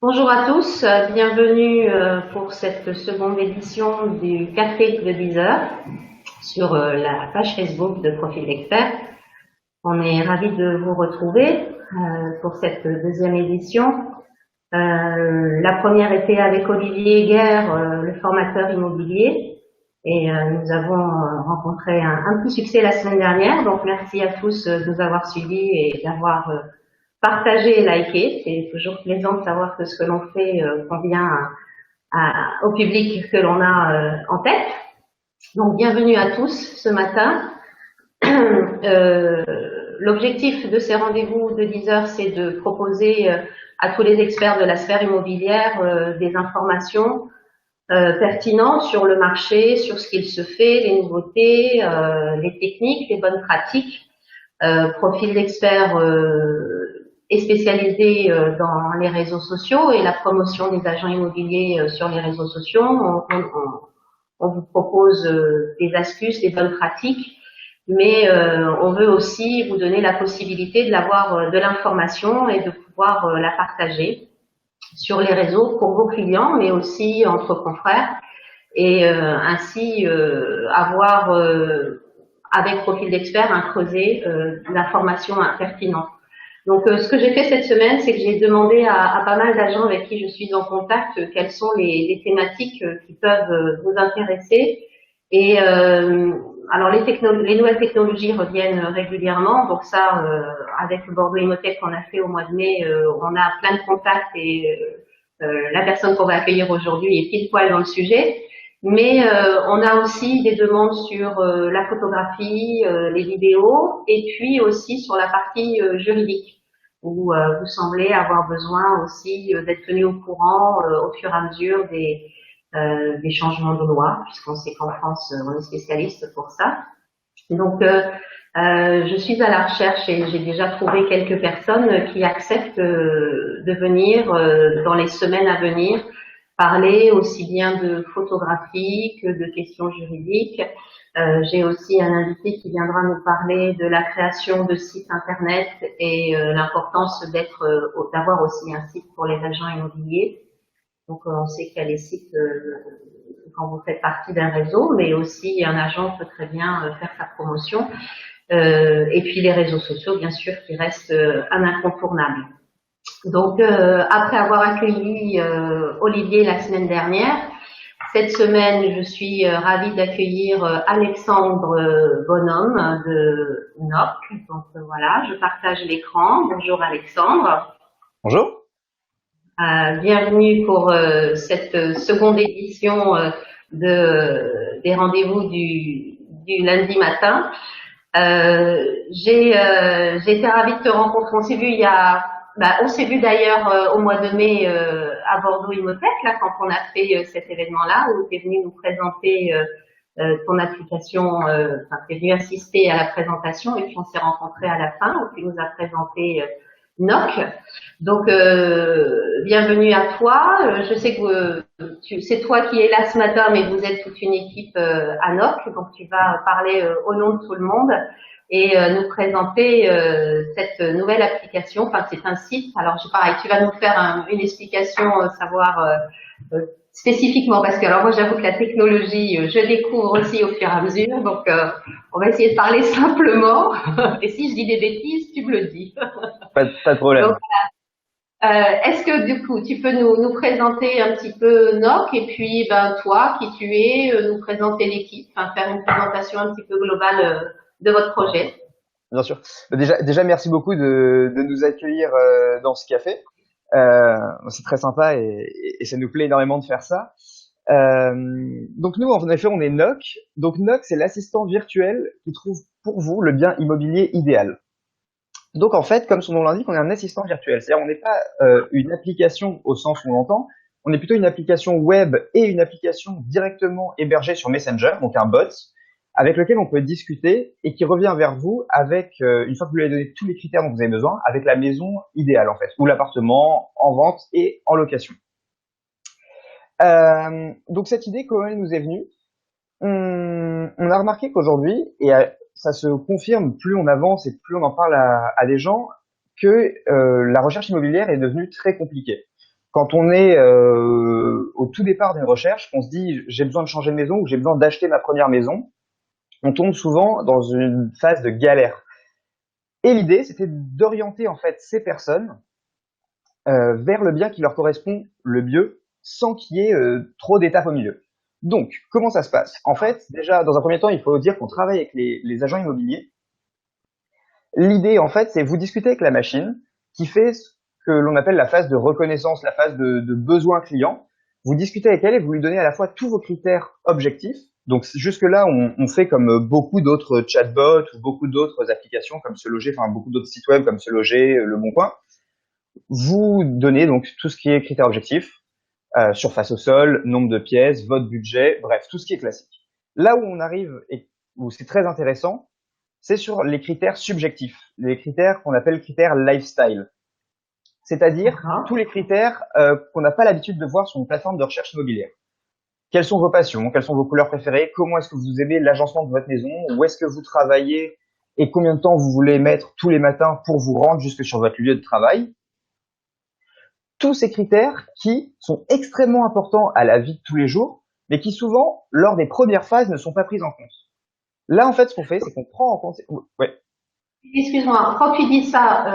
Bonjour à tous, bienvenue pour cette seconde édition du Café de 10 heures sur la page Facebook de Profil d'Expert. On est ravis de vous retrouver pour cette deuxième édition. La première était avec Olivier Guerre, le formateur immobilier, et nous avons rencontré un petit succès la semaine dernière. Donc merci à tous de nous avoir suivis et d'avoir partagé et liké. C'est toujours plaisant de savoir que ce que l'on fait convient au public que l'on a en tête. Donc bienvenue à tous ce matin. L'objectif de ces rendez-vous de 10 heures, c'est de proposer à tous les experts de la sphère immobilière des informations pertinentes sur le marché, sur ce qu'il se fait, les nouveautés, les techniques, les bonnes pratiques. Profil d'expert est spécialisé dans les réseaux sociaux et la promotion des agents immobiliers sur les réseaux sociaux. On vous propose des astuces, des bonnes pratiques, mais on veut aussi vous donner la possibilité d'avoir de l'information et de pouvoir la partager sur les réseaux pour vos clients, mais aussi entre confrères, et ainsi avoir avec Profil d'expert un creuset d'informations pertinentes. Donc, ce que j'ai fait cette semaine, c'est que j'ai demandé à pas mal d'agents avec qui je suis en contact quelles sont les thématiques qui peuvent vous intéresser. Et alors, les nouvelles technologies reviennent régulièrement. Donc ça, avec le Bordeaux Imotech qu'on a fait au mois de mai, on a plein de contacts et la personne qu'on va accueillir aujourd'hui est pile poil dans le sujet. Mais on a aussi des demandes sur la photographie, les vidéos, et puis aussi sur la partie juridique, où vous semblez avoir besoin aussi d'être tenu au courant au fur et à mesure des changements de loi, puisqu'on sait qu'en France, on est spécialiste pour ça. Donc, je suis à la recherche et j'ai déjà trouvé quelques personnes qui acceptent de venir dans les semaines à venir parler aussi bien de photographie que de questions juridiques. J'ai aussi un invité qui viendra nous parler de la création de sites internet et l'importance d'avoir aussi un site pour les agents immobiliers. Donc on sait qu'il y a les sites quand vous faites partie d'un réseau, mais aussi un agent peut très bien faire sa promotion. Et puis les réseaux sociaux, bien sûr, qui restent un incontournable. Donc, après avoir accueilli Olivier la semaine dernière, cette semaine, je suis ravie d'accueillir Alexandre Bonhomme de NOC. Donc voilà, je partage l'écran. Bonjour Alexandre. Bonjour. Bienvenue pour cette seconde édition des rendez-vous du lundi matin. J'ai été ravie de te rencontrer. On s'est vu d'ailleurs au mois de mai à Bordeaux Imotech, là, quand on a fait cet événement-là, où tu es venu nous présenter ton application, enfin, tu es venu assister à la présentation, et puis on s'est rencontrés à la fin, où tu nous as présenté NOC. Donc, bienvenue à toi. Je sais que c'est toi qui es là ce matin, mais vous êtes toute une équipe à NOC, donc tu vas parler au nom de tout le monde et nous présenter cette nouvelle application. Enfin, c'est un site. Alors, pareil, tu vas nous faire une explication, savoir spécifiquement, parce que alors moi, j'avoue que la technologie, je découvre aussi au fur et à mesure. Donc, on va essayer de parler simplement. Et si je dis des bêtises, tu me le dis. Pas de Donc, problème. est-ce que du coup, tu peux nous présenter un petit peu NOC et puis ben toi, qui tu es, nous présenter l'équipe, enfin faire une présentation un petit peu globale de votre projet. Bien sûr. Déjà, merci beaucoup de nous accueillir dans ce café. C'est très sympa et ça nous plaît énormément de faire ça. Donc nous, en effet, on est NOC. Donc NOC, c'est l'assistant virtuel qui trouve pour vous le bien immobilier idéal. Donc en fait, comme son nom l'indique, on est un assistant virtuel. C'est-à-dire, on n'est pas une application au sens où on l'entend. On est plutôt une application web et une application directement hébergée sur Messenger, donc un bot, avec lequel on peut discuter et qui revient vers vous avec, une fois que vous lui avez donné tous les critères dont vous avez besoin, avec la maison idéale en fait, ou l'appartement en vente et en location. Donc cette idée, comment elle nous est venue? On a remarqué qu'aujourd'hui, et ça se confirme plus on avance et plus on en parle à des gens, que la recherche immobilière est devenue très compliquée. Quand on est au tout départ d'une recherche, qu'on se dit j'ai besoin de changer de maison ou j'ai besoin d'acheter ma première maison, on tombe souvent dans une phase de galère. Et l'idée, c'était d'orienter en fait ces personnes vers le bien qui leur correspond le mieux, sans qu'il y ait trop d'étapes au milieu. Donc, comment ça se passe? En fait, déjà, dans un premier temps, il faut dire qu'on travaille avec les agents immobiliers. L'idée, en fait, c'est vous discuter avec la machine qui fait ce que l'on appelle la phase de reconnaissance, la phase de besoin client. Vous discutez avec elle et vous lui donnez à la fois tous vos critères objectifs. Donc jusque-là, on fait comme beaucoup d'autres chatbots ou beaucoup d'autres applications comme Se Loger, enfin beaucoup d'autres sites web comme Se Loger, Le Bon Coin. Vous donnez donc tout ce qui est critères objectifs, surface au sol, nombre de pièces, votre budget, bref, tout ce qui est classique. Là où on arrive et où c'est très intéressant, c'est sur les critères subjectifs, les critères qu'on appelle critères lifestyle. C'est-à-dire tous les critères qu'on n'a pas l'habitude de voir sur une plateforme de recherche immobilière. Quelles sont vos passions? Quelles sont vos couleurs préférées? Comment est-ce que vous aimez l'agencement de votre maison? Où est-ce que vous travaillez? Et combien de temps vous voulez mettre tous les matins pour vous rendre jusque sur votre lieu de travail? Tous ces critères qui sont extrêmement importants à la vie de tous les jours, mais qui souvent, lors des premières phases, ne sont pas prises en compte. Là, en fait, ce qu'on fait, c'est qu'on prend en compte... Ouais. Excuse-moi, quand tu dis ça,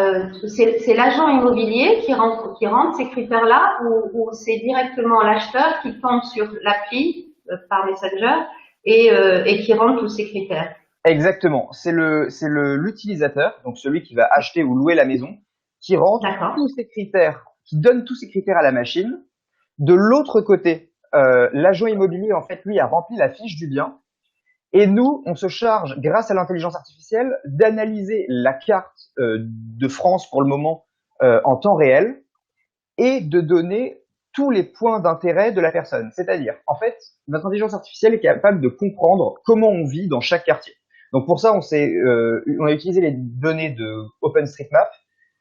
c'est l'agent immobilier qui rentre ces critères-là ou c'est directement l'acheteur qui tombe sur l'appli par Messenger et qui rentre tous ces critères? Exactement. C'est l'utilisateur, donc celui qui va acheter ou louer la maison, qui rentre tous ces critères, qui donne tous ces critères à la machine. De l'autre côté, l'agent immobilier, en fait, lui, a rempli la fiche du bien. Et nous, on se charge, grâce à l'intelligence artificielle, d'analyser la carte de France pour le moment en temps réel et de donner tous les points d'intérêt de la personne. C'est-à-dire, en fait, notre intelligence artificielle est capable de comprendre comment on vit dans chaque quartier. Donc pour ça, on a utilisé les données de OpenStreetMap,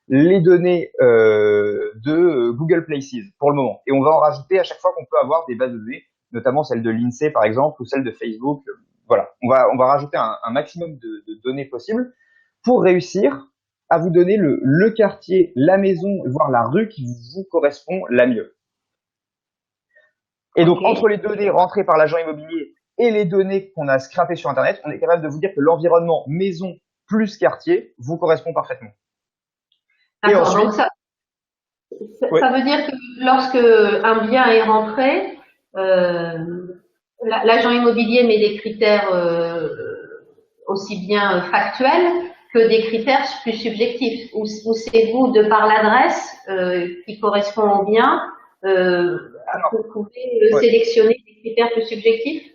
les données de Google Places pour le moment. Et on va en rajouter à chaque fois qu'on peut avoir des bases de données, notamment celle de l'INSEE par exemple, ou celle de Facebook. Voilà, on va rajouter un maximum de données possibles pour réussir à vous donner le quartier, la maison, voire la rue qui vous correspond la mieux. Et donc, entre les données rentrées par l'agent immobilier et les données qu'on a scrapées sur Internet, on est capable de vous dire que l'environnement maison plus quartier vous correspond parfaitement. Et ensuite, donc ça veut dire que lorsque un bien est rentré, l'agent immobilier met des critères aussi bien factuels que des critères plus subjectifs. Ou c'est vous, de par l'adresse qui correspond au bien, vous pouvez sélectionner des critères plus subjectifs?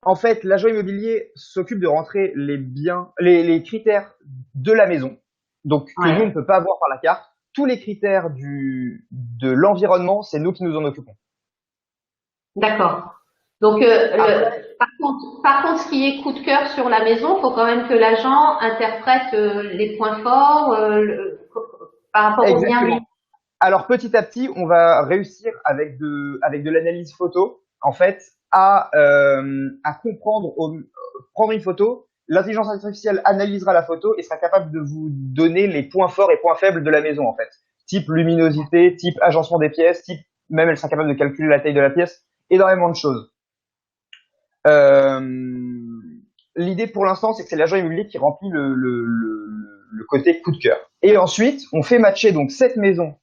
En fait, l'agent immobilier s'occupe de rentrer les critères de la maison, donc que nous, on ne peut pas avoir par la carte. Tous les critères de l'environnement, c'est nous qui nous en occupons. D'accord. Donc, par contre, ce qui est coup de cœur sur la maison, il faut quand même que l'agent interprète les points forts par rapport au bien. Alors, petit à petit, on va réussir avec de l'analyse photo, en fait, à comprendre, prendre une photo. L'intelligence artificielle analysera la photo et sera capable de vous donner les points forts et points faibles de la maison, en fait. Type luminosité, type agencement des pièces, même elle sera capable de calculer la taille de la pièce, énormément de choses. L'idée pour l'instant, c'est que c'est l'agent immobilier qui remplit le côté coup de cœur. Et ensuite, on fait matcher donc cette maison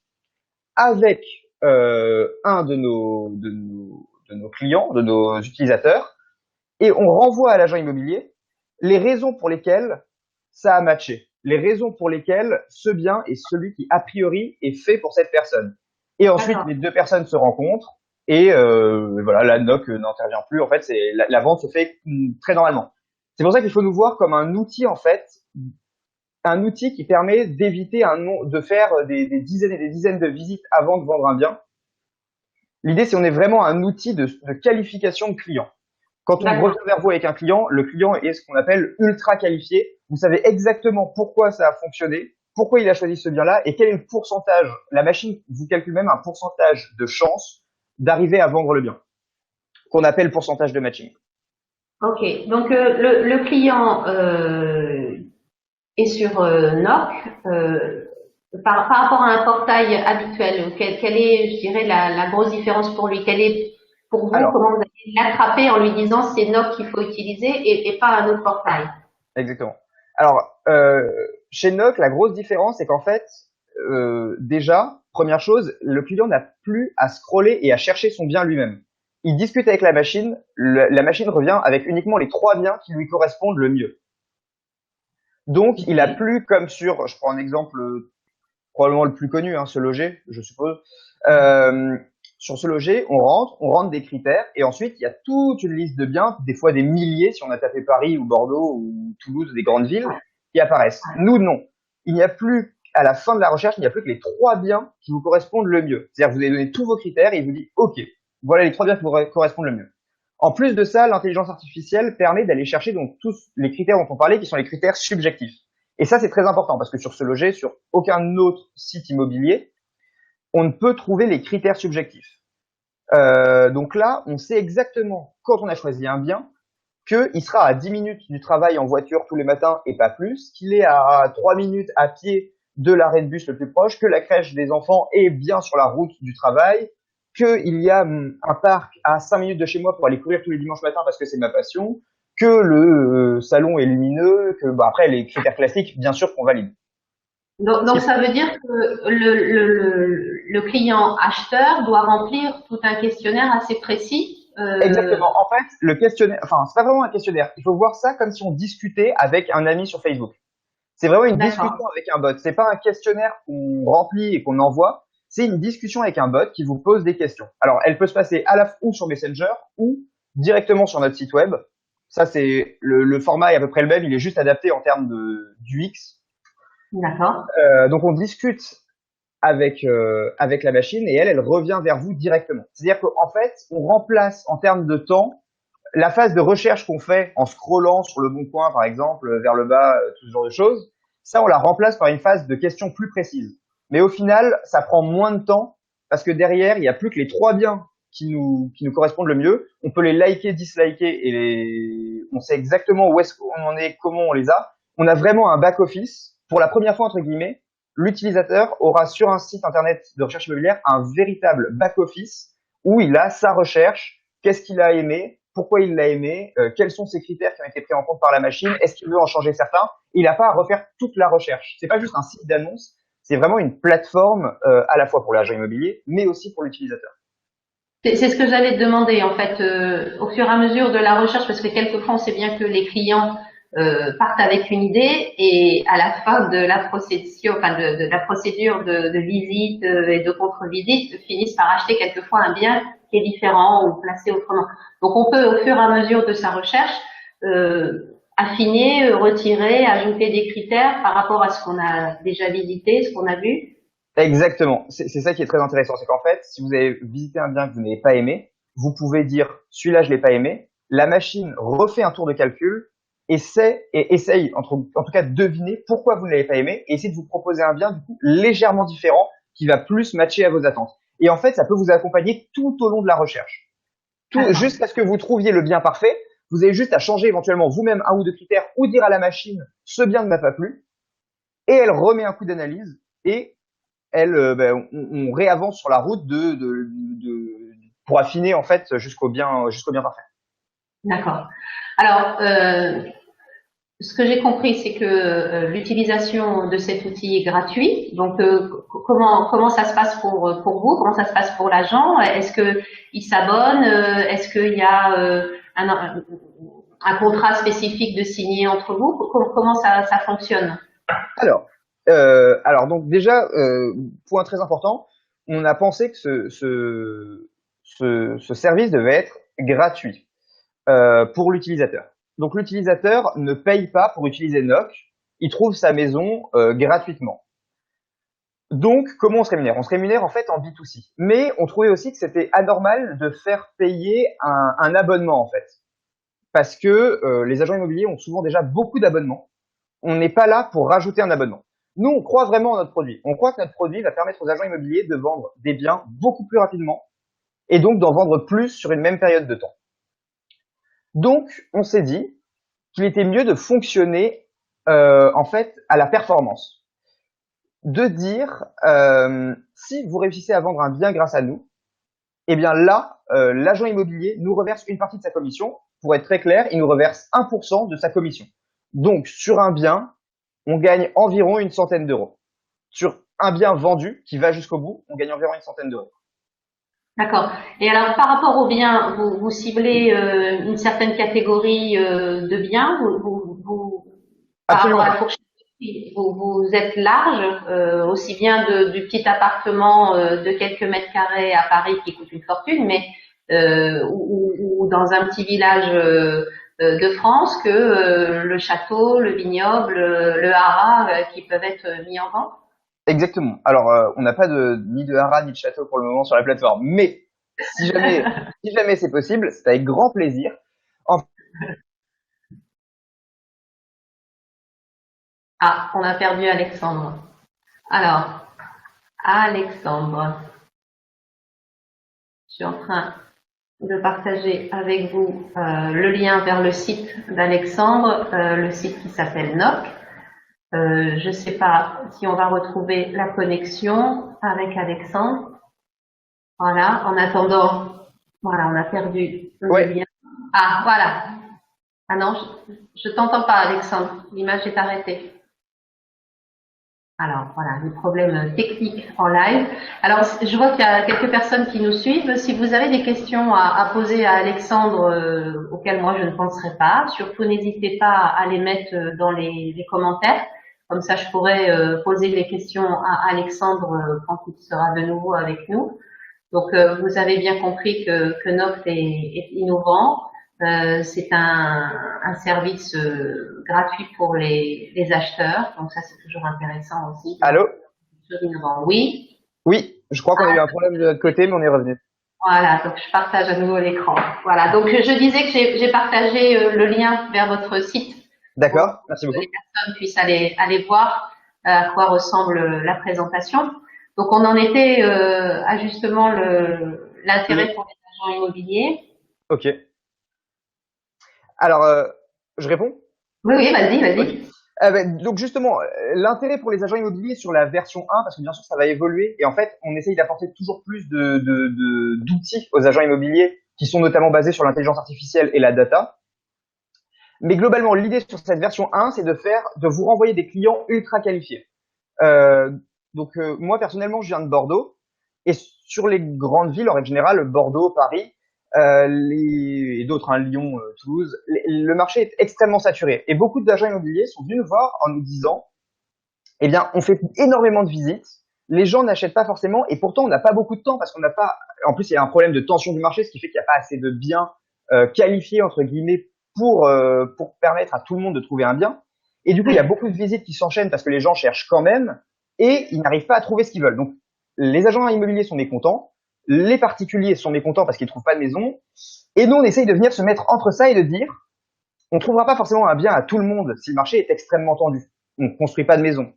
avec un de nos clients, de nos utilisateurs, et on renvoie à l'agent immobilier les raisons pour lesquelles ça a matché, les raisons pour lesquelles ce bien est celui qui a priori est fait pour cette personne. Et ensuite, les deux personnes se rencontrent et voilà, la NOC n'intervient plus. En fait, la vente se fait très normalement. C'est pour ça qu'il faut nous voir comme un outil, en fait, un outil qui permet d'éviter de faire des dizaines et des dizaines de visites avant de vendre un bien. L'idée, c'est qu'on est vraiment un outil de qualification de client. Quand on revient vers vous avec un client, le client est ce qu'on appelle ultra qualifié. Vous savez exactement pourquoi ça a fonctionné, pourquoi il a choisi ce bien-là et quel est le pourcentage. La machine vous calcule même un pourcentage de chance d'arriver à vendre le bien, qu'on appelle pourcentage de matching. Ok, donc le client est sur NOC, par rapport à un portail habituel, quelle est, je dirais, la grosse différence pour lui? Quelle est, pour vous, Alors, comment vous allez l'attraper en lui disant c'est Noc qu'il faut utiliser et pas un autre portail? exactement. Alors, chez Noc, la grosse différence, c'est qu'en fait, déjà, première chose, le client n'a plus à scroller et à chercher son bien lui-même. Il discute avec la machine, la machine revient avec uniquement les 3 biens qui lui correspondent le mieux. Donc, il a Ok. plus comme sur, je prends un exemple probablement le plus connu, hein, Se Loger, je suppose. Sur Se Loger, on rentre des critères, et ensuite il y a toute une liste de biens, des fois des milliers si on a tapé Paris ou Bordeaux ou Toulouse ou des grandes villes, qui apparaissent. Nous non, il n'y a plus à la fin de la recherche, il n'y a plus que les 3 biens qui vous correspondent le mieux. C'est-à-dire que vous avez donné tous vos critères et il vous dit OK, voilà les 3 biens qui vous correspondent le mieux. En plus de ça, l'intelligence artificielle permet d'aller chercher donc tous les critères dont on parlait, qui sont les critères subjectifs. Et ça, c'est très important parce que sur Se Loger, sur aucun autre site immobilier, on ne peut trouver les critères subjectifs. Donc là, on sait exactement, quand on a choisi un bien, qu'il sera à 10 minutes du travail en voiture tous les matins et pas plus, qu'il est à 3 minutes à pied de l'arrêt de bus le plus proche, que la crèche des enfants est bien sur la route du travail, qu'il y a un parc à 5 minutes de chez moi pour aller courir tous les dimanches matins parce que c'est ma passion, que le salon est lumineux, que bah, après les critères classiques, bien sûr qu'on valide. Donc, ça veut dire que le client acheteur doit remplir tout un questionnaire assez précis. Exactement. En fait, le questionnaire, enfin, c'est pas vraiment un questionnaire. Il faut voir ça comme si on discutait avec un ami sur Facebook. C'est vraiment une D'accord, discussion avec un bot. C'est pas un questionnaire qu'on remplit et qu'on envoie. C'est une discussion avec un bot qui vous pose des questions. Alors, elle peut se passer à la fois sur Messenger ou directement sur notre site web. Ça, c'est le format est à peu près le même. Il est juste adapté en termes de d'UX. d'accord. Donc, on discute avec la machine et elle revient vers vous directement. C'est-à-dire qu'en fait, on remplace en termes de temps la phase de recherche qu'on fait en scrollant sur le bon coin, par exemple, vers le bas, tout ce genre de choses. Ça, on la remplace par une phase de questions plus précises. Mais au final, ça prend moins de temps parce que derrière, il n'y a plus que les 3 biens qui nous correspondent le mieux. On peut les liker, disliker on sait exactement où est-ce qu'on en est, comment on les a. On a vraiment un back-office. Pour la première fois, entre guillemets, l'utilisateur aura sur un site internet de recherche immobilière un véritable back-office où il a sa recherche, qu'est-ce qu'il a aimé, pourquoi il l'a aimé, quels sont ses critères qui ont été pris en compte par la machine, est-ce qu'il veut en changer certains. Il n'a pas à refaire toute la recherche. C'est pas juste un site d'annonce, c'est vraiment une plateforme à la fois pour l'agent immobilier, mais aussi pour l'utilisateur. C'est ce que j'allais te demander en fait, au fur et à mesure de la recherche, parce que quelquefois on sait bien que les clients partent avec une idée et à la fin de la procédure, enfin de la procédure de visite et de contre-visite, finissent par acheter quelquefois un bien qui est différent ou placé autrement. Donc on peut au fur et à mesure de sa recherche affiner, retirer, ajouter des critères par rapport à ce qu'on a déjà visité, ce qu'on a vu. Exactement. C'est ça qui est très intéressant. C'est qu'en fait, si vous avez visité un bien que vous n'avez pas aimé, vous pouvez dire celui-là je l'ai pas aimé. La machine refait un tour de calcul, essaye en tout cas de deviner pourquoi vous ne l'avez pas aimé et essaie de vous proposer un bien du coup légèrement différent qui va plus matcher à vos attentes. Et en fait, ça peut vous accompagner tout au long de la recherche. D'accord. Jusqu'à ce que vous trouviez le bien parfait. Vous avez juste à changer éventuellement vous-même un ou deux critères ou dire à la machine ce bien ne m'a pas plu et elle remet un coup d'analyse et on réavance sur la route pour affiner en fait jusqu'au bien parfait. D'accord. Alors, ce que j'ai compris, c'est que l'utilisation de cet outil est gratuit. Donc, comment ça se passe pour vous? Comment ça se passe pour l'agent? Est-ce que il s'abonne? Est-ce qu'il y a un contrat spécifique de signer entre vous? Comment ça fonctionne? Alors, alors donc déjà point très important, on a pensé que ce service devait être gratuit pour l'utilisateur. Donc l'utilisateur ne paye pas pour utiliser Noc, il trouve sa maison gratuitement. Donc, comment on se rémunère? On se rémunère en fait en B2C. Mais on trouvait aussi que c'était anormal de faire payer un abonnement en fait. Parce que les agents immobiliers ont souvent déjà beaucoup d'abonnements. On n'est pas là pour rajouter un abonnement. Nous, on croit vraiment en notre produit. On croit que notre produit va permettre aux agents immobiliers de vendre des biens beaucoup plus rapidement et donc d'en vendre plus sur une même période de temps. Donc, on s'est dit qu'il était mieux de fonctionner en fait à la performance. de dire si vous réussissez à vendre un bien grâce à nous, eh bien là, l'agent immobilier nous reverse une partie de sa commission. Pour être très clair, il nous reverse 1% de sa commission. Donc sur un bien, on gagne environ une centaine d'euros. Sur un bien vendu qui va jusqu'au bout, on gagne environ une centaine d'euros. D'accord. Et alors, par rapport aux biens, vous ciblez une certaine catégorie de biens, par rapport Absolument à la pas. fourchette de prix, vous êtes large, aussi bien du petit appartement de quelques mètres carrés à Paris qui coûte une fortune, mais ou dans un petit village de France que le château, le vignoble, le haras qui peuvent être mis en vente. Exactement. Alors, on n'a pas ni de haras ni de château pour le moment sur la plateforme, mais si jamais c'est possible, c'est avec grand plaisir. En Ah, on a perdu Alexandre. Alors, Alexandre, je suis en train de partager avec vous le lien vers le site d'Alexandre, le site qui s'appelle NOC. Je ne sais pas si on va retrouver la connexion avec Alexandre. Voilà, en attendant, voilà, on a perdu le Ouais, lien. Ah, voilà. Ah non, je t'entends pas, Alexandre. L'image est arrêtée. Alors voilà, des problèmes techniques en live. Alors je vois qu'il y a quelques personnes qui nous suivent. Si vous avez des questions à poser à Alexandre auxquelles moi je ne penserai pas, surtout n'hésitez pas à les mettre dans les commentaires. Comme ça, je pourrai poser les questions à Alexandre quand il sera de nouveau avec nous. Donc vous avez bien compris que Noct est innovant. C'est un service gratuit pour les acheteurs, donc ça c'est toujours intéressant aussi d'avoir allô? quelque chose d'innovant. Oui, Oui, je crois qu'on a eu un problème de notre côté, mais on est revenu. voilà, donc je partage à nouveau l'écran. Voilà, donc je disais que j'ai partagé le lien vers votre site pour D'accord, merci que les beaucoup. personnes puissent aller voir à quoi ressemble la présentation. Donc on en était à justement l'intérêt Le- pour les agents immobiliers. Ok. Alors, je réponds? Oui, oui, vas-y, Ok. vas-y. Donc justement, l'intérêt pour les agents immobiliers sur la version 1, parce que bien sûr ça va évoluer, et en fait on essaye d'apporter toujours plus d'outils aux agents immobiliers qui sont notamment basés sur l'intelligence artificielle et la data. Mais globalement, l'idée sur cette version 1, c'est de vous renvoyer des clients ultra qualifiés. Euh, moi personnellement, je viens de Bordeaux, et sur les grandes villes en règle générale, Bordeaux, Paris, et d'autres, hein, Lyon, Toulouse, le marché est extrêmement saturé. Et beaucoup d'agents immobiliers sont venus nous voir en nous disant, eh bien, on fait énormément de visites, les gens n'achètent pas forcément, et pourtant on n'a pas beaucoup de temps parce qu'on n'a pas. En plus, il y a un problème de tension du marché, ce qui fait qu'il n'y a pas assez de biens qualifiés entre guillemets pour permettre à tout le monde de trouver un bien. Et du coup, il y a beaucoup de visites qui s'enchaînent parce que les gens cherchent quand même et ils n'arrivent pas à trouver ce qu'ils veulent. Donc, les agents immobiliers sont mécontents, les particuliers sont mécontents parce qu'ils trouvent pas de maison, et nous on essaye de venir se mettre entre ça et de dire, on trouvera pas forcément un bien à tout le monde si le marché est extrêmement tendu. On ne construit pas de maison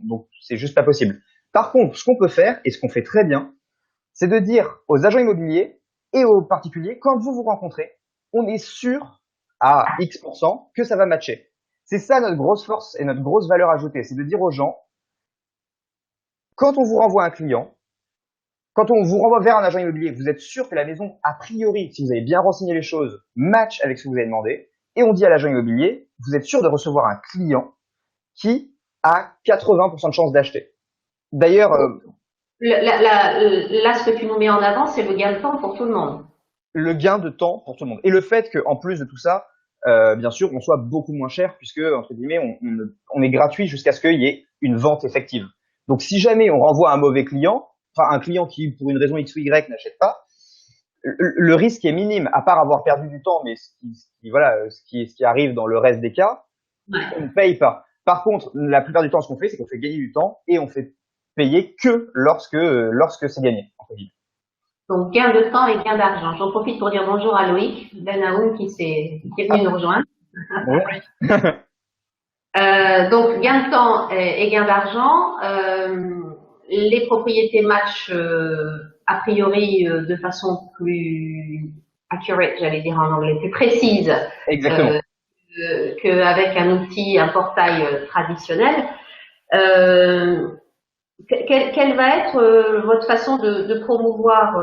donc c'est juste pas possible. Par contre, ce qu'on peut faire et ce qu'on fait très bien, c'est de dire aux agents immobiliers et aux particuliers, quand vous vous rencontrez, on est sûr à X% que ça va matcher. C'est ça notre grosse force et notre grosse valeur ajoutée, c'est de dire aux gens, quand on vous renvoie un client, quand on vous renvoie vers un agent immobilier, vous êtes sûr que la maison, a priori, si vous avez bien renseigné les choses, match avec ce que vous avez demandé. Et on dit à l'agent immobilier, vous êtes sûr de recevoir un client qui a 80% de chances d'acheter. D'ailleurs, Là, ce que tu nous mets en avant, c'est le gain de temps pour tout le monde. le gain de temps pour tout le monde. Et le fait qu'en plus de tout ça, bien sûr, on soit beaucoup moins cher puisque, entre guillemets, on est gratuit jusqu'à ce qu'il y ait une vente effective. Donc si jamais on renvoie un mauvais client, enfin un client qui, pour une raison X ou Y, n'achète pas, le risque est minime, à part avoir perdu du temps, mais ce qui arrive dans le reste des cas, on Ouais. ne paye pas. Par contre, la plupart du temps, ce qu'on fait, c'est qu'on fait gagner du temps et on fait payer que lorsque c'est gagné. Donc, gain de temps et gain d'argent. J'en profite pour dire bonjour à Loïc Benaoum qui est venu Ah, nous rejoindre. bon. Donc, gain de temps et gain d'argent. Les propriétés matchent a priori de façon plus accurate, j'allais dire en anglais, plus précise Exactement. euh, qu'avec un outil, un portail traditionnel. Euh, Quelle va être votre façon de promouvoir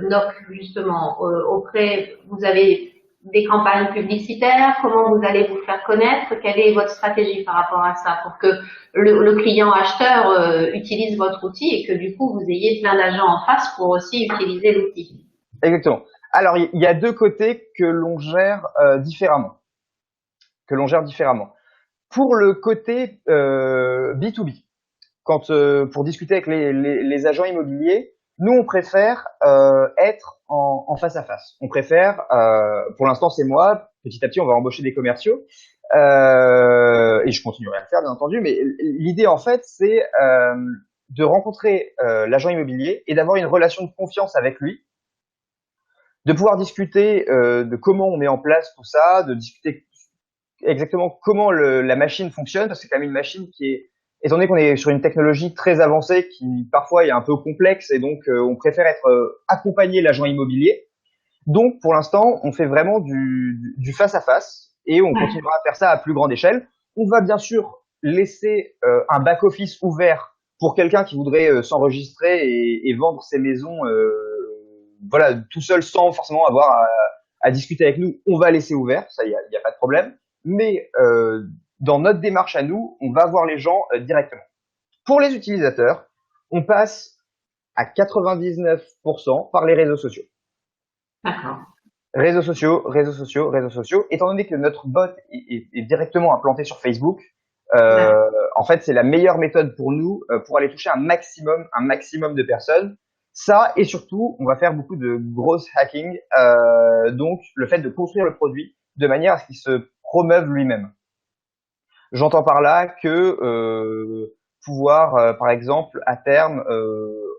NOC justement auprès, vous avez des campagnes publicitaires, comment vous allez vous faire connaître, quelle est votre stratégie par rapport à ça pour que le client acheteur utilise votre outil et que du coup vous ayez plein d'agents en face pour aussi utiliser l'outil. Exactement. Alors, il y a deux côtés que l'on gère différemment. Que l'on gère différemment. Pour le côté B2B, pour discuter avec les agents immobiliers, nous on préfère être en face à face. On préfère, pour l'instant c'est moi, petit à petit on va embaucher des commerciaux et je continuerai à le faire bien entendu. Mais l'idée en fait c'est de rencontrer l'agent immobilier et d'avoir une relation de confiance avec lui, de pouvoir discuter de comment on met en place tout ça, de discuter exactement comment la machine fonctionne, parce que c'est quand même une machine qui est, étant donné qu'on est sur une technologie très avancée qui parfois est un peu complexe et donc on préfère être accompagné l'agent immobilier. Donc pour l'instant, on fait vraiment du face à face et on continuera à faire ça à plus grande échelle. On va bien sûr laisser un back office ouvert pour quelqu'un qui voudrait s'enregistrer et vendre ses maisons, voilà, tout seul sans forcément avoir à discuter avec nous. On va laisser ouvert, ça y a pas de problème. Mais dans notre démarche à nous, on va voir les gens directement. Pour les utilisateurs, on passe à 99% par les réseaux sociaux. D'accord. Réseaux sociaux, réseaux sociaux, réseaux sociaux. Étant donné que notre bot est directement implanté sur Facebook, D'accord. en fait, c'est la meilleure méthode pour nous pour aller toucher un maximum de personnes. Ça et surtout, on va faire beaucoup de growth hacking, donc le fait de construire le produit de manière à ce qu'il se promeuve lui-même. J'entends par là que pouvoir, par exemple, à terme,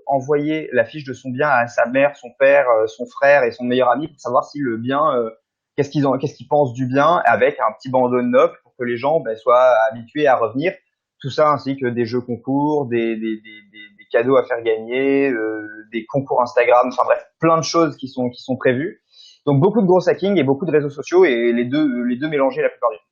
envoyer la fiche de son bien à sa mère, son père, son frère et son meilleur ami pour savoir si le bien, qu'est-ce qu'ils pensent du bien, avec un petit bandeau de notes pour que les gens soient habitués à revenir. Tout ça ainsi que des jeux concours, des cadeaux à faire gagner, des concours Instagram, enfin bref, plein de choses qui sont prévues. Donc beaucoup de gros hacking et beaucoup de réseaux sociaux et les deux mélangés la plupart du temps.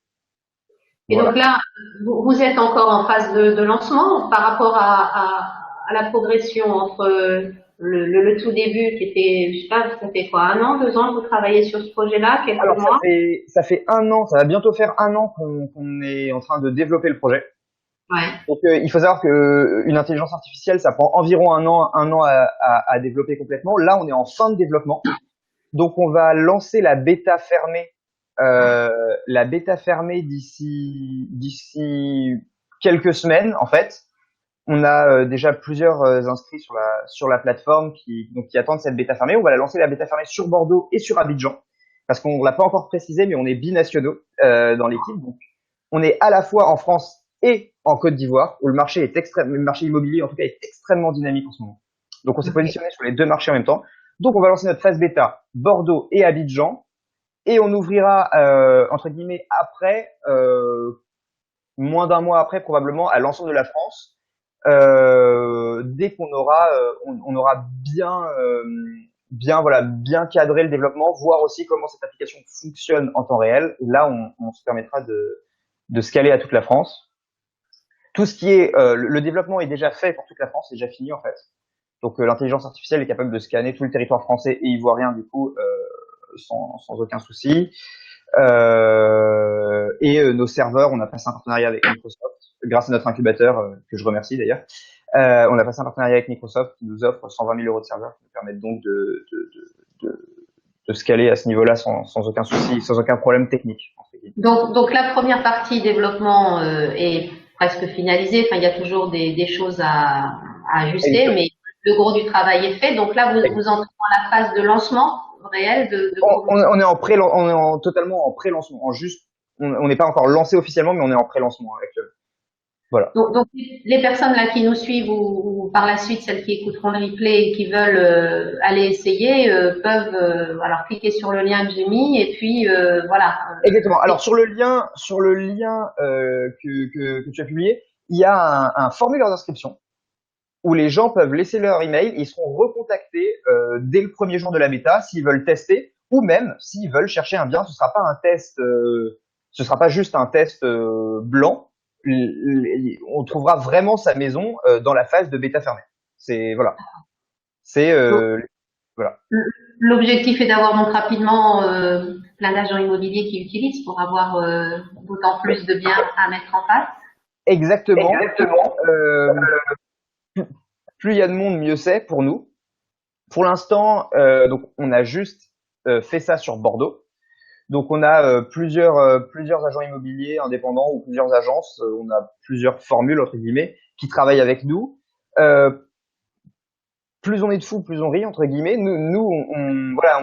Et Voilà. donc là, vous êtes encore en phase de lancement par rapport à la progression entre le tout début qui était, je sais pas, ça fait quoi, un an, 2 ans que vous travaillez sur ce projet-là, quelques Alors mois? ça fait un an, ça va bientôt faire un an qu'on est en train de développer le projet. Ouais. Donc il faut savoir que une intelligence artificielle, ça prend environ un an à développer complètement. Là, on est en fin de développement, donc on va lancer euh, la bêta fermée d'ici quelques semaines en fait. On a déjà plusieurs inscrits sur la plateforme qui attendent cette bêta fermée. On va la lancer la bêta fermée sur Bordeaux et sur Abidjan parce qu'on l'a pas encore précisé, mais on est binationaux dans l'équipe. Donc on est à la fois en France et en Côte d'Ivoire où le marché immobilier en tout cas est extrêmement dynamique en ce moment. Donc on s'est Ok. positionné sur les deux marchés en même temps. Donc on va lancer notre phase bêta Bordeaux et Abidjan et on ouvrira entre guillemets après moins d'un mois après probablement à l'ensemble de la France dès qu'on aura on aura bien voilà bien cadré le développement, voir aussi comment cette application fonctionne en temps réel. Et là, on se permettra de scaler à toute la France. Tout ce qui est le développement est déjà fait pour toute la France, c'est déjà fini en fait. Donc l'intelligence artificielle est capable de scanner tout le territoire français et ivoirien du coup sans aucun souci. Nos serveurs, on a passé un partenariat avec Microsoft grâce à notre incubateur que je remercie d'ailleurs. On a passé un partenariat avec Microsoft qui nous offre 120 000 euros de serveurs qui nous permettent donc de scaler à ce niveau-là sans aucun souci, sans aucun problème technique. Donc la première partie développement est presque finalisée. Enfin, il y a toujours des choses à ajuster, mais le gros du travail est fait. Donc là, vous entrez dans la phase de lancement réel de promotion. On est totalement en pré-lancement, on n'est pas encore lancé officiellement, mais on est en pré-lancement actuellement. Voilà. Donc, les personnes là qui nous suivent ou par la suite celles qui écouteront le replay et qui veulent aller essayer peuvent alors cliquer sur le lien que j'ai mis et puis voilà. Exactement. Alors sur le lien que tu as publié, il y a un formulaire d'inscription où les gens peuvent laisser leur email et ils seront recontactés dès le premier jour de la bêta s'ils veulent tester ou même s'ils veulent chercher un bien. Ce sera pas juste un test blanc. on trouvera vraiment sa maison dans la phase de bêta fermée. C'est voilà, c'est Donc, voilà. l'objectif est d'avoir donc rapidement plein d'agents immobiliers qui utilisent pour avoir d'autant plus de biens à mettre en face. Exactement. Exactement. Euh, plus il y a de monde, mieux c'est pour nous. Pour l'instant, donc on a juste fait ça sur Bordeaux. Donc on a plusieurs agents immobiliers indépendants ou plusieurs agences. On a plusieurs formules entre guillemets qui travaillent avec nous. Euh, plus on est de fous, plus on rit entre guillemets. Nous voilà,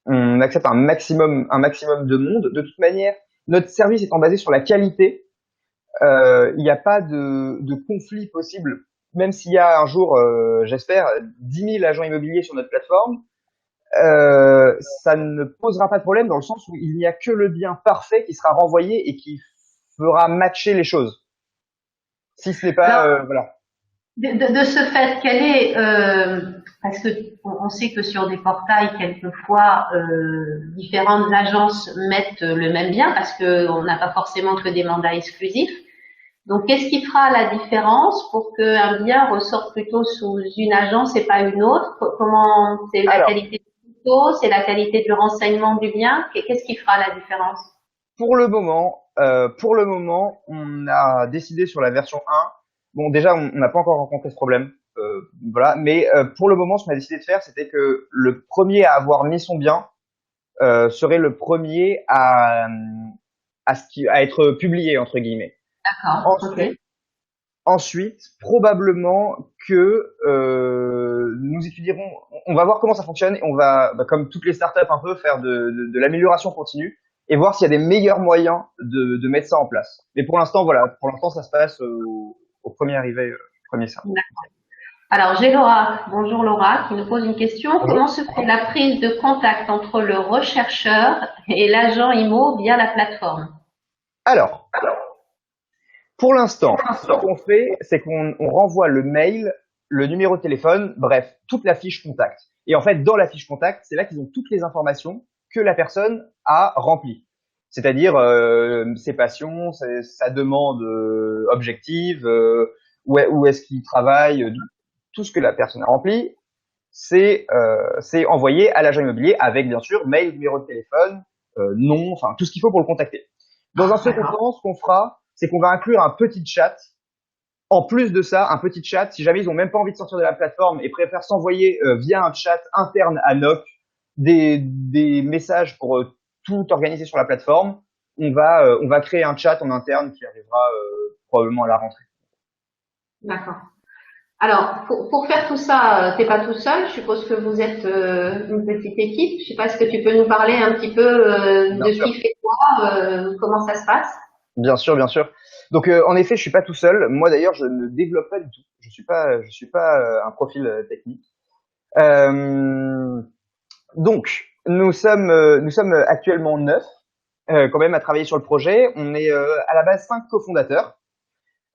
on accepte un maximum de monde. De toute manière, notre service étant basé sur la qualité, il n'y a pas de conflit possible. Même s'il y a un jour, j'espère, 10 000 agents immobiliers sur notre plateforme, ça ne posera pas de problème dans le sens où il n'y a que le bien parfait qui sera renvoyé et qui fera matcher les choses. Si ce n'est pas, Alors, voilà. de ce fait, quel est, parce que on sait que sur des portails, quelquefois, différentes agences mettent le même bien parce que on n'a pas forcément que des mandats exclusifs. Donc, qu'est-ce qui fera la différence pour qu'un bien ressorte plutôt sous une agence et pas une autre? Comment, c'est la Alors, qualité du photo, c'est la qualité du renseignement du bien? Qu'est-ce qui fera la différence? pour le moment, on a décidé sur la version 1. Bon, déjà, on n'a pas encore rencontré ce problème, voilà. Mais pour le moment, ce qu'on a décidé de faire, c'était que le premier à avoir mis son bien serait le premier à être publié entre guillemets. D'accord, ok. Ensuite, ensuite, probablement que nous étudierons, on va voir comment ça fonctionne et on va, bah, comme toutes les startups un peu, faire de l'amélioration continue et voir s'il y a des meilleurs moyens de mettre ça en place. Mais pour l'instant, voilà, pour l'instant, ça se passe au premier arrivé, premier servi. Alors, j'ai Laura. Bonjour Laura, qui nous pose une question. Bonjour. Comment se fait la prise de contact entre le rechercheur et l'agent IMO via la plateforme? Alors, pour l'instant, ce qu'on fait, c'est qu'on renvoie le mail, le numéro de téléphone, bref, toute la fiche contact. Et en fait, dans la fiche contact, c'est là qu'ils ont toutes les informations que la personne a remplies. C'est-à-dire ses passions, sa demande objective, où est-ce qu'il travaille, tout ce que la personne a rempli, c'est envoyé à l'agent immobilier avec bien sûr mail, numéro de téléphone, nom, enfin tout ce qu'il faut pour le contacter. Dans un second temps, ce qu'on fera, c'est qu'on va inclure un petit chat. En plus de ça, un petit chat, si jamais ils ont même pas envie de sortir de la plateforme et préfèrent s'envoyer via un chat interne à NOC des messages pour tout organiser sur la plateforme, on va créer un chat en interne qui arrivera probablement à la rentrée. D'accord. Alors, pour faire tout ça, t'es pas tout seul. Je suppose que vous êtes une petite équipe. Je sais pas, est-ce que tu peux nous parler un petit peu Bien de sûr. qui fait quoi, comment ça se passe? Bien sûr, bien sûr. Donc en effet, je suis pas tout seul. Moi d'ailleurs, je ne développe pas du tout. Je suis pas un profil technique. Euh, donc nous sommes actuellement 9 quand même à travailler sur le projet. On est à la base 5 cofondateurs.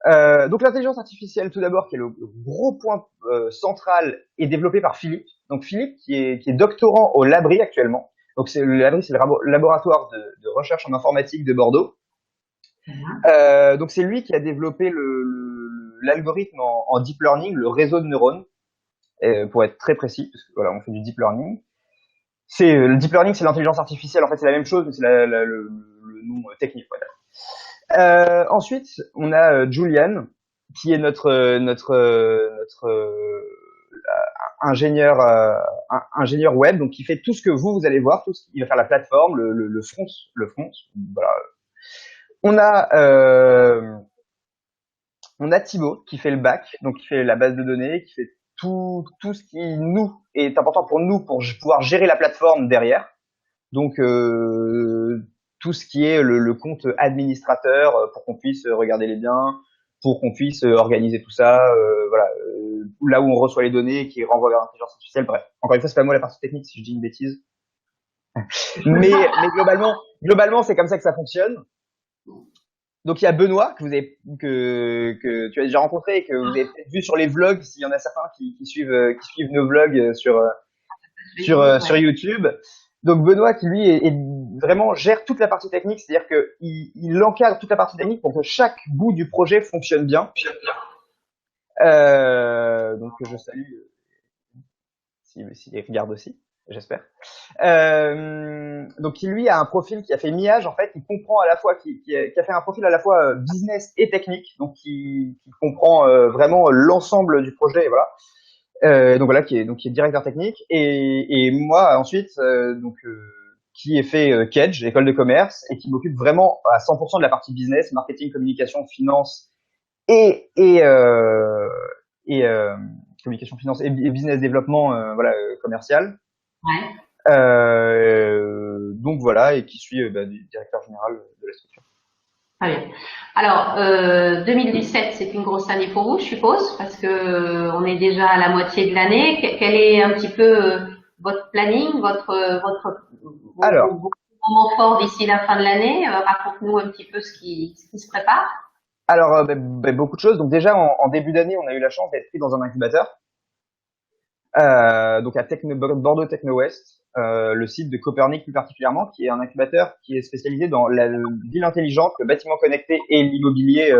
Donc l'intelligence artificielle tout d'abord, qui est le gros point central, est développée par Philippe. Donc Philippe qui est doctorant au Labri actuellement. Donc le Labri, c'est le laboratoire de recherche en informatique de Bordeaux. Donc c'est lui qui a développé l'algorithme en deep learning, le réseau de neurones, pour être très précis, parce que voilà, on fait du deep learning. Le deep learning, c'est l'intelligence artificielle. En fait, c'est la même chose, mais c'est le nom technique. Voilà. Ensuite, on a Julian, qui est notre ingénieur ingénieur web, donc qui fait tout ce que vous allez voir, il va faire la plateforme, le front, voilà. On a on a Thibaut qui fait le back, donc qui fait la base de données, qui fait tout ce qui nous est important pour nous pour pouvoir gérer la plateforme derrière. Donc tout ce qui est le compte administrateur pour qu'on puisse regarder les biens, pour qu'on puisse organiser tout ça, voilà, là où on reçoit les données, qui renvoie vers l'intelligence artificielle. Bref, encore une fois, c'est pas moi la partie technique si je dis une bêtise, mais globalement, c'est comme ça que ça fonctionne. Donc il y a Benoît que tu as déjà rencontré et que vous avez peut-être vu sur les vlogs s'il y en a certains qui suivent nos vlogs sur YouTube. Donc Benoît qui lui est vraiment gère toute la partie technique, c'est-à-dire que il encadre toute la partie technique pour que chaque bout du projet fonctionne bien. Donc je salue s'il regarde aussi, j'espère. Donc qui lui a un profil qui a fait mi-âge en fait, il comprend à la fois qui a fait un profil à la fois business et technique, donc qui comprend vraiment l'ensemble du projet, et voilà. Donc voilà, qui est directeur technique et moi ensuite qui ai fait Kedge, école de commerce, et qui m'occupe vraiment à 100% de la partie business, marketing, communication, finance et et euh, et communication, finance et business développement, voilà, commercial. Ouais. Donc voilà, et qui suit du directeur général de la structure. Très bien. Alors, 2017, c'est une grosse année pour vous, je suppose, parce que on est déjà à la moitié de l'année. Quel est un petit peu votre planning, Alors, vos moments forts d'ici la fin de l'année? Raconte-nous un petit peu ce qui se prépare. beaucoup de choses. Donc déjà en début d'année, on a eu la chance d'être pris dans un incubateur. Donc à Bordeaux Techno West, le site de Copernic plus particulièrement, qui est un incubateur qui est spécialisé dans la ville intelligente, le bâtiment connecté et l'immobilier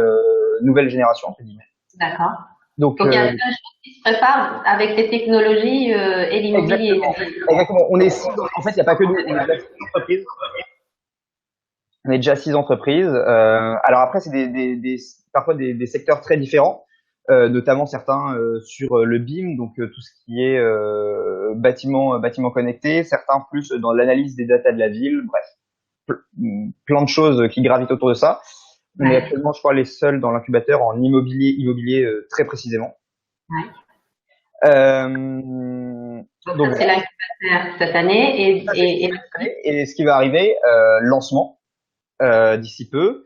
nouvelle génération entre guillemets. D'accord. Donc Donc, il y a plein de choses qui se préparent avec les technologies et l'immobilier. exactement, exactement. On est en fait, il n'y a pas que nous, on est déjà 6 entreprises. On est déjà 6 entreprises. Alors après, c'est parfois des secteurs très différents. Notamment certains sur le BIM, donc tout ce qui est bâtiment connecté, certains plus dans l'analyse des datas de la ville, bref, plein de choses qui gravitent autour de ça. On est Ouais. actuellement, je crois, les seuls dans l'incubateur en immobilier très précisément. Ouais. Donc Ça, c'est voilà. l'incubateur cette année Ça, c'est et ce qui va arriver, lancement d'ici peu.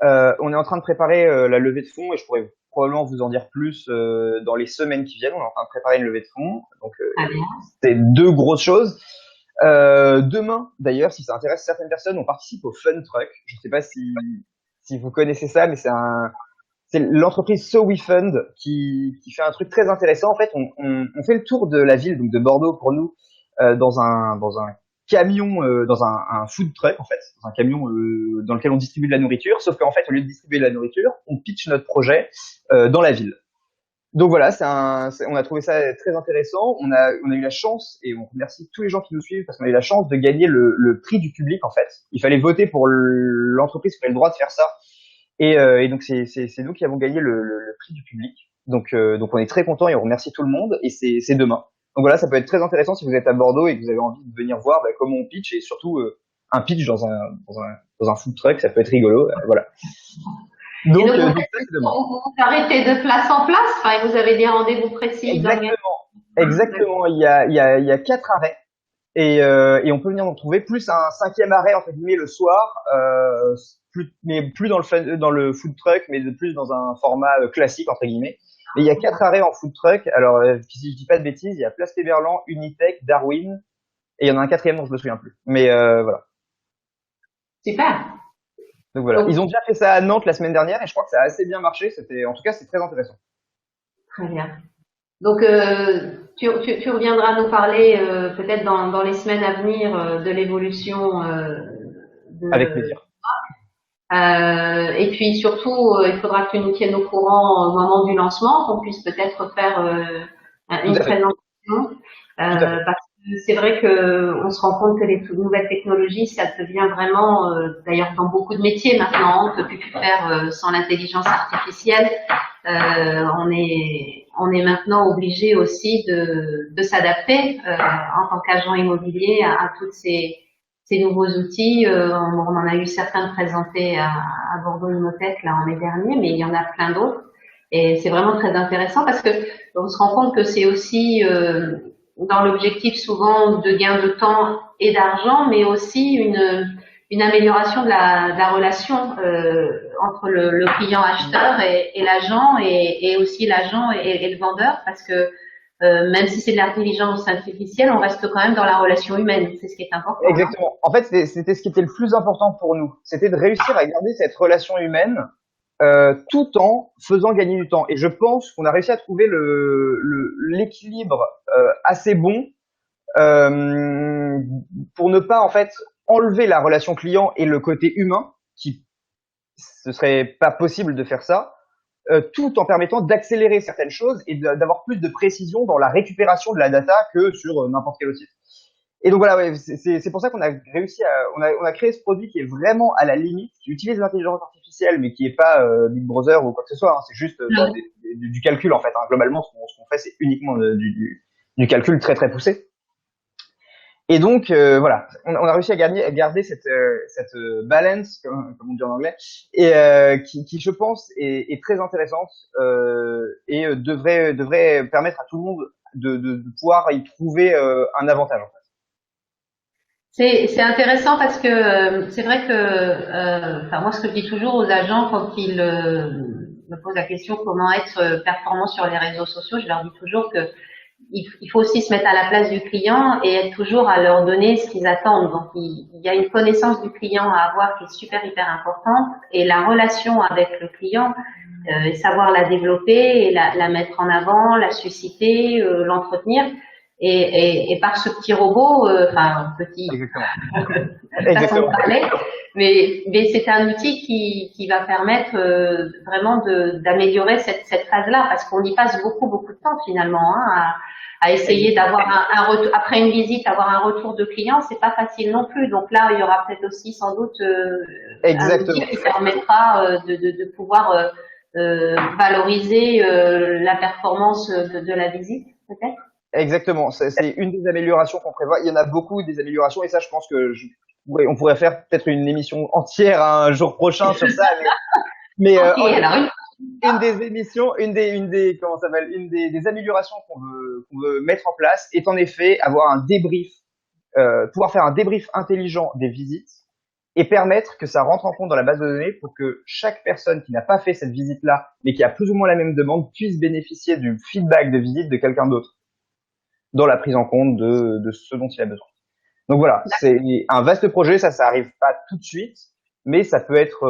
On est en train de préparer la levée de fonds et je pourrais probablement vous en dire plus dans les semaines qui viennent. On est en train de préparer une levée de fonds. Donc, très bien. c'est 2 grosses choses. Demain, d'ailleurs, si ça intéresse certaines personnes, on participe au Fun Truck. Je ne sais pas si vous connaissez ça, mais c'est l'entreprise So We Fund qui fait un truc très intéressant. En fait, on fait le tour de la ville, donc de Bordeaux pour nous, dans un camion, dans un food truck en fait, dans un camion dans lequel on distribue de la nourriture. Sauf qu'en fait, au lieu de distribuer de la nourriture, on pitch notre projet dans la ville. Donc voilà, on a trouvé ça très intéressant. On a eu la chance, et on remercie tous les gens qui nous suivent, parce qu'on a eu la chance de gagner le prix du public en fait. Il fallait voter pour l'entreprise qui avait le droit de faire ça. Et donc c'est nous qui avons gagné le prix du public. Donc on est très content et on remercie tout le monde. Et c'est demain. Donc voilà, ça peut être très intéressant si vous êtes à Bordeaux et que vous avez envie de venir voir comment on pitch, et surtout un pitch dans un food truck, ça peut être rigolo. Voilà. Donc, Et donc, ça, c'est demain. vous arrêtez de place en place, enfin, vous avez des rendez-vous précis Exactement. Exactement. Il y a 4 arrêts. Et on peut venir nous retrouver, plus un 5e arrêt entre guillemets le soir, mais plus dans le food truck, mais plus dans un format classique entre guillemets. Et il y a 4 arrêts en food truck. Alors si je dis pas de bêtises, il y a Place Péberlan, Unitech, Darwin, et il y en a un 4e dont je me souviens plus. Mais voilà. Super. Donc voilà. Donc, Ils ont déjà fait ça à Nantes la semaine dernière et je crois que ça a assez bien marché. En tout cas, c'est très intéressant. très bien. Donc, tu reviendras nous parler peut-être dans les semaines à venir de l'évolution Avec de. plaisir. Et puis surtout, il faudra que tu nous tiennes au courant au moment du lancement, qu'on puisse peut-être faire Tout une à fait. présentation, Tout à fait. parce que c'est vrai que on se rend compte que les nouvelles technologies, ça devient vraiment, d'ailleurs dans beaucoup de métiers maintenant, on ne peut plus faire sans l'intelligence artificielle. On est maintenant obligé aussi de s'adapter en tant qu'agent immobilier à toutes ces nouveaux outils. On en a eu certains présentés à Bordeaux Imotech là en mai dernier, mais il y en a plein d'autres. Et c'est vraiment très intéressant parce que on se rend compte que c'est aussi dans l'objectif souvent de gain de temps et d'argent, mais aussi une amélioration de la relation entre le client acheteur et l'agent, et aussi l'agent et le vendeur, parce que même si c'est de l'intelligence artificielle, on reste quand même dans la relation humaine. C'est ce qui est important. Exactement. En fait, c'était ce qui était le plus important pour nous. C'était de réussir à garder cette relation humaine tout en faisant gagner du temps. Et je pense qu'on a réussi à trouver l'équilibre assez bon pour ne pas en fait enlever la relation client et le côté humain, qui ce serait pas possible de faire ça, tout en permettant d'accélérer certaines choses et d'avoir plus de précision dans la récupération de la data que sur n'importe quel autre site. Et donc voilà, ouais, c'est pour ça qu'on a réussi on a créé ce produit qui est vraiment à la limite, qui utilise l'intelligence artificielle, mais qui est pas Big Brother ou quoi que ce soit. Hein, c'est juste du calcul en fait. Hein. Globalement, ce qu'on fait, c'est uniquement du calcul très très poussé. Et donc voilà, on a réussi à garder cette balance, comme on dit en anglais, et qui je pense est très intéressante et devrait permettre à tout le monde de pouvoir y trouver un avantage. En fait. C'est intéressant parce que c'est vrai que enfin moi ce que je dis toujours aux agents quand ils me posent la question comment être performant sur les réseaux sociaux, je leur dis toujours que il faut aussi se mettre à la place du client et être toujours à leur donner ce qu'ils attendent. Donc il y a une connaissance du client à avoir qui est super hyper importante et la relation avec le client et savoir la développer et la mettre en avant, la susciter, l'entretenir. Et par ce petit robot, enfin petit façon de parler, mais c'est un outil qui va permettre vraiment d'améliorer cette phase-là, parce qu'on y passe beaucoup de temps finalement hein, à essayer d'avoir un retour après une visite, avoir un retour de client, c'est pas facile non plus. Donc là, il y aura peut-être aussi sans doute un outil qui permettra de pouvoir valoriser la performance de la visite, peut-être. Exactement, c'est une des améliorations qu'on prévoit. Il y en a beaucoup des améliorations et ça, je pense que on pourrait faire peut-être une émission entière un jour prochain sur ça. Mais okay, alors une des émissions, comment ça s'appelle, des améliorations qu'on veut mettre en place est en effet avoir un débrief, pouvoir faire un débrief intelligent des visites et permettre que ça rentre en compte dans la base de données pour que chaque personne qui n'a pas fait cette visite-là, mais qui a plus ou moins la même demande, puisse bénéficier du feedback de visite de quelqu'un d'autre dans la prise en compte de ce dont il a besoin. Donc voilà, c'est un vaste projet, ça arrive pas tout de suite, mais ça peut être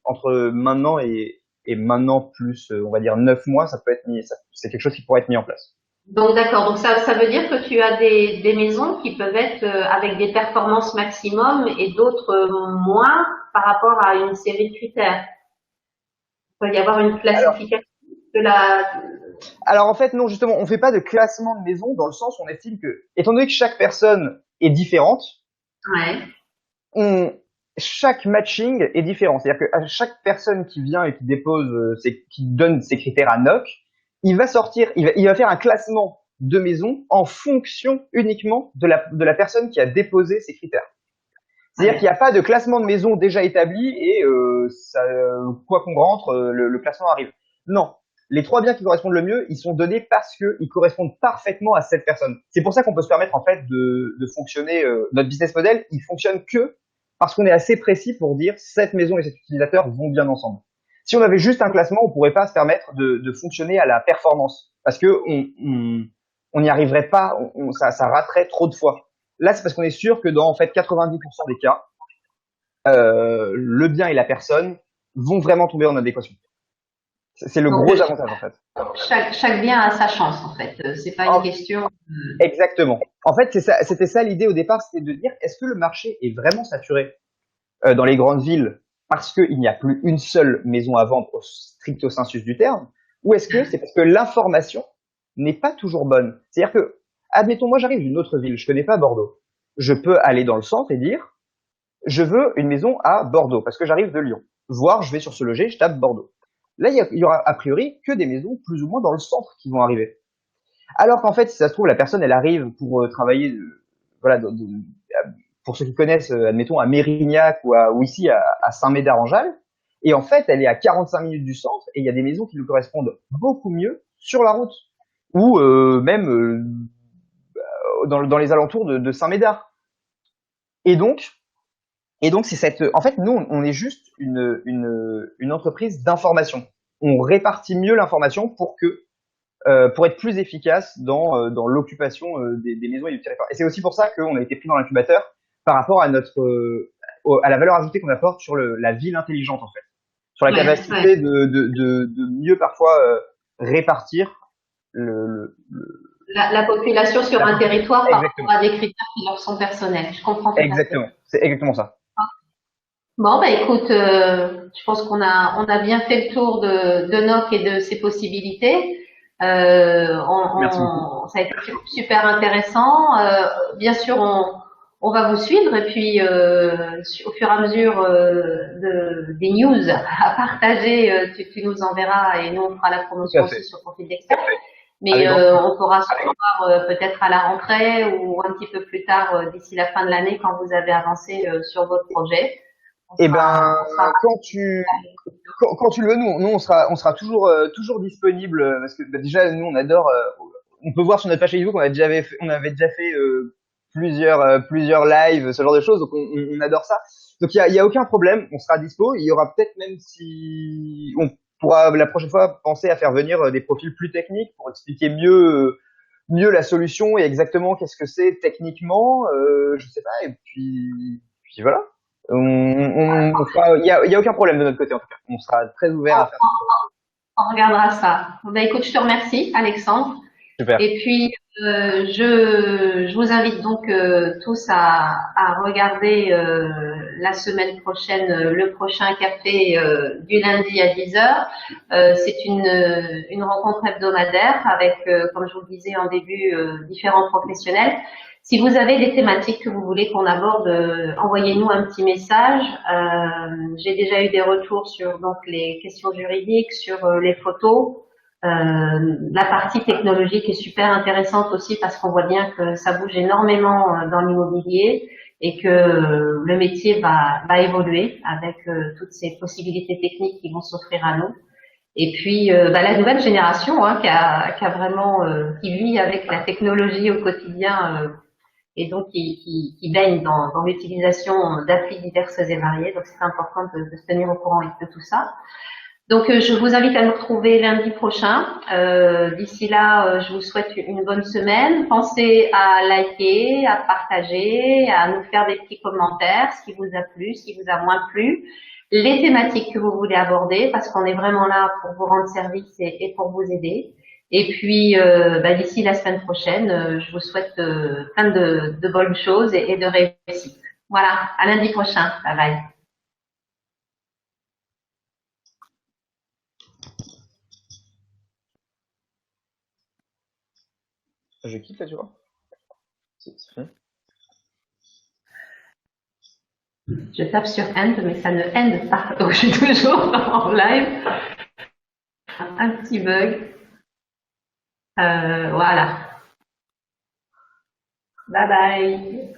entre maintenant et maintenant plus, on va dire 9 mois, ça peut être c'est quelque chose qui pourrait être mis en place. Donc d'accord, donc ça veut dire que tu as des maisons qui peuvent être avec des performances maximum et d'autres moins par rapport à une série de critères. Il peut y avoir une classification de la. Alors en fait non, justement, on fait pas de classement de maisons dans le sens où on estime que, étant donné que chaque personne est différente, Ouais. chaque matching est différent. C'est-à-dire que à chaque personne qui vient et qui dépose, qui donne ses critères à NOC, il va faire un classement de maisons en fonction uniquement de la personne qui a déposé ses critères. C'est-à-dire qu'il n'y a pas de classement de maisons déjà établi et quoi qu'on rentre, le classement arrive. Non. Les 3 biens qui correspondent le mieux, ils sont donnés parce qu'ils correspondent parfaitement à cette personne. C'est pour ça qu'on peut se permettre en fait de fonctionner. Notre business model, il fonctionne que parce qu'on est assez précis pour dire cette maison et cet utilisateur vont bien ensemble. Si on avait juste un classement, on pourrait pas se permettre de fonctionner à la performance parce que on n'y arriverait pas, ça raterait trop de fois. Là, c'est parce qu'on est sûr que dans en fait 90% des cas, le bien et la personne vont vraiment tomber en adéquation. C'est le gros avantage en fait. Chaque bien a sa chance en fait. C'est pas une question. Exactement. En fait, c'était ça l'idée au départ, c'était de dire est-ce que le marché est vraiment saturé dans les grandes villes parce qu'il n'y a plus une seule maison à vendre au stricto sensus du terme, ou est-ce que c'est parce que l'information n'est pas toujours bonne. C'est-à-dire que, admettons, moi j'arrive d'une autre ville, je connais pas Bordeaux. Je peux aller dans le centre et dire je veux une maison à Bordeaux parce que j'arrive de Lyon. Voire je vais sur ce loger, je tape Bordeaux. Là, il y aura a priori que des maisons plus ou moins dans le centre qui vont arriver. Alors qu'en fait, si ça se trouve, la personne, elle arrive pour travailler, voilà, pour ceux qui connaissent, admettons, à Mérignac ou ici à Saint-Médard-en-Jalles. Et en fait, elle est à 45 minutes du centre et il y a des maisons qui lui correspondent beaucoup mieux sur la route ou même dans les alentours de Saint-Médard. Et donc c'est en fait, nous, on est juste une entreprise d'information. On répartit mieux l'information pour être plus efficace dans l'occupation des maisons et du territoire. Et c'est aussi pour ça qu'on a été pris dans l'incubateur par rapport à à la valeur ajoutée qu'on apporte sur la ville intelligente, en fait. Sur la capacité de mieux parfois répartir la population sur La un population. territoire par Exactement. rapport à des critères qui leur sont personnels. Je comprends tout à fait. Exactement. C'est exactement ça. Bon, bah écoute, je pense qu'on a bien fait le tour de NOC et de ses possibilités. Merci beaucoup. Ça a été super intéressant. Bien sûr, on va vous suivre et puis au fur et à mesure des news à partager, tu nous enverras et nous on fera la Tout promotion à aussi fait. sur Profil d'Expert. Mais Avec grand plaisir. on pourra se revoir peut-être à la rentrée ou un petit peu plus tard d'ici la fin de l'année quand vous avez avancé sur votre projet. Eh ben, On sera quand tu, quand tu le veux, nous on sera toujours, toujours disponible parce que bah, déjà, nous, on adore. On peut voir sur notre page Facebook, on avait déjà fait plusieurs lives, ce genre de choses. Donc, on adore ça. Donc, il y a aucun problème. On sera dispo. Il y aura peut-être même si on pourra la prochaine fois penser à faire venir des profils plus techniques pour expliquer mieux la solution et exactement qu'est-ce que c'est techniquement. Je sais pas. Et puis voilà. Il y a aucun problème de notre côté en tout cas. On sera très ouvert à faire ça. On regardera ça. Ben, écoute, je te remercie, Alexandre. Super. Et puis, je vous invite donc tous à regarder la semaine prochaine le prochain café du lundi à 10 heures. C'est une rencontre hebdomadaire avec, comme je vous le disais en début, différents professionnels. Si vous avez des thématiques que vous voulez qu'on aborde, envoyez-nous un petit message. J'ai déjà eu des retours sur donc les questions juridiques, sur les photos. La partie technologique est super intéressante aussi parce qu'on voit bien que ça bouge énormément dans l'immobilier et que le métier va évoluer avec toutes ces possibilités techniques qui vont s'offrir à nous. Et puis la nouvelle génération qui a vraiment qui vit avec la technologie au quotidien et donc qui baigne dans l'utilisation d'applis diverses et variées. Donc c'est important de se tenir au courant de tout ça. Donc, je vous invite à nous retrouver lundi prochain. D'ici là, je vous souhaite une bonne semaine. Pensez à liker, à partager, à nous faire des petits commentaires, ce qui vous a plu, ce qui vous a moins plu, les thématiques que vous voulez aborder, parce qu'on est vraiment là pour vous rendre service et pour vous aider. Et puis, d'ici la semaine prochaine, je vous souhaite plein de bonnes choses et de réussite. Voilà, à lundi prochain. Bye bye. Je quitte là, tu vois. C'est fini. Je tape sur End, mais ça ne end pas. Donc, je suis toujours en live. Un petit bug. Voilà. Bye bye.